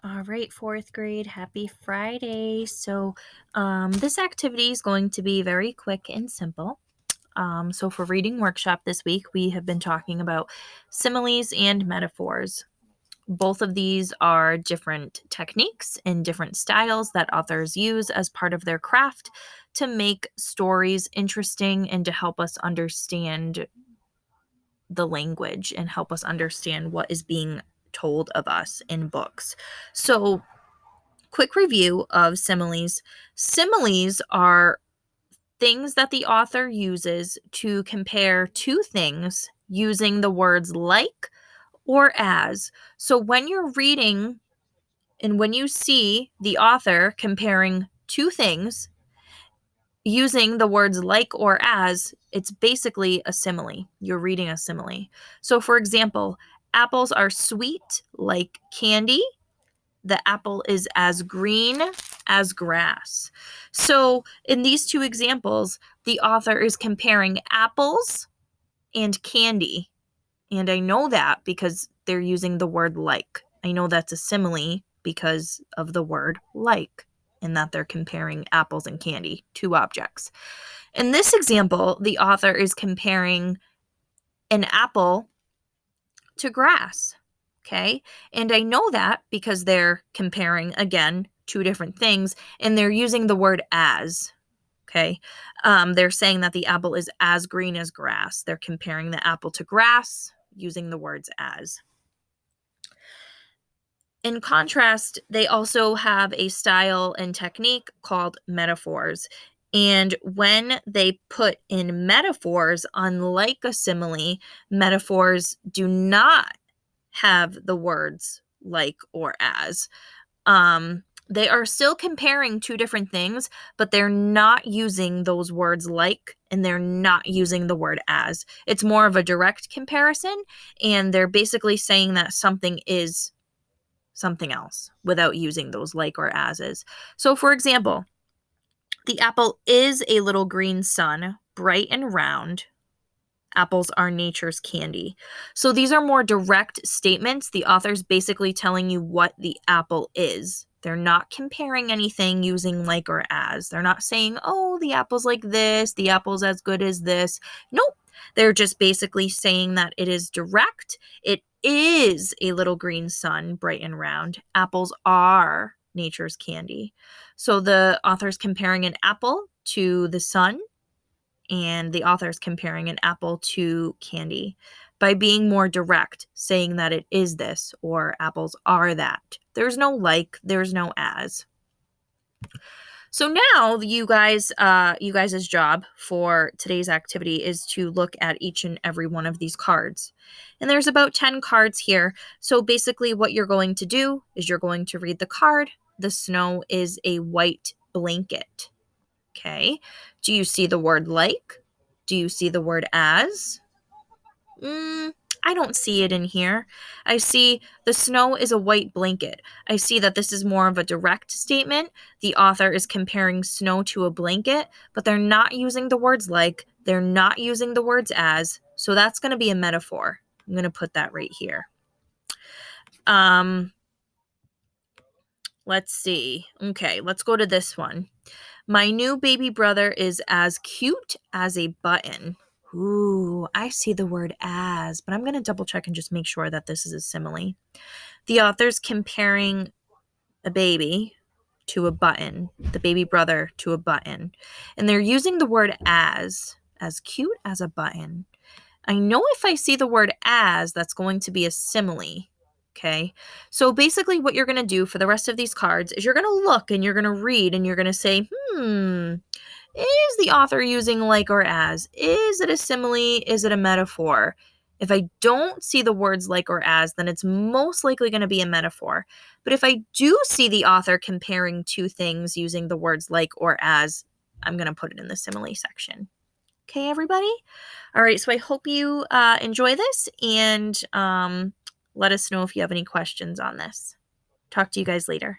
All right, fourth grade, happy Friday. This activity is going to be very quick and simple. So, for reading workshop this week, we have been talking about similes and metaphors. Both of these are different techniques and different styles that authors use as part of their craft to make stories interesting and to help us understand the language and help us understand what is being told of us in books. So, quick review of similes. Similes are things that the author uses to compare two things using the words like or as. So when you're reading and when you see the author comparing two things using the words like or as, it's basically a simile. You're reading a simile. So, for example, apples are sweet like candy. The apple is as green as grass. So, in these two examples, the author is comparing apples and candy. And I know that because they're using the word like. I know that's a simile because of the word like, and that they're comparing apples and candy, two objects. In this example, the author is comparing an apple to grass. Okay. And I know that because they're comparing, again, two different things, and they're using the word as. Okay. They're saying that the apple is as green as grass. They're comparing the apple to grass using the words as. In contrast, they also have a style and technique called metaphors. And when they put in metaphors, unlike a simile, metaphors do not have the words like or as. They are still comparing two different things, but they're not using those words like, and they're not using the word as. It's more of a direct comparison, and they're basically saying that something is something else without using those like or as's. So, for example, the apple is a little green sun, bright and round. Apples are nature's candy. So these are more direct statements. The author's basically telling you what the apple is. They're not comparing anything using like or as. They're not saying, oh, the apple's like this, the apple's as good as this. Nope. They're just basically saying that it is direct. It is a little green sun, bright and round. Apples are nature's candy. So the author's comparing an apple to the sun, and the author is comparing an apple to candy by being more direct, saying that it is this or apples are that. There's no like, there's no as. So now you guys' job for today's activity is to look at each and every one of these cards. And there's about 10 cards here. So basically what you're going to do is you're going to read the card. The snow is a white blanket. Okay. Do you see the word like? Do you see the word as? I don't see it in here. I see the snow is a white blanket. I see that this is more of a direct statement. The author is comparing snow to a blanket, but they're not using the words like. They're not using the words as. So that's going to be a metaphor. I'm going to put that right here. Let's see. Okay, let's go to this one. My new baby brother is as cute as a button. Ooh, I see the word as, but I'm going to double check and just make sure that this is a simile. The author's comparing a baby to a button, the baby brother to a button, and they're using the word as cute as a button. I know if I see the word as, that's going to be a simile. Okay. So basically what you're going to do for the rest of these cards is you're going to look and you're going to read and you're going to say, is the author using like or as? Is it a simile? Is it a metaphor? If I don't see the words like or as, then it's most likely going to be a metaphor. But if I do see the author comparing two things using the words like or as, I'm going to put it in the simile section. Okay, everybody? All right, so I hope you enjoy this, and let us know if you have any questions on this. Talk to you guys later.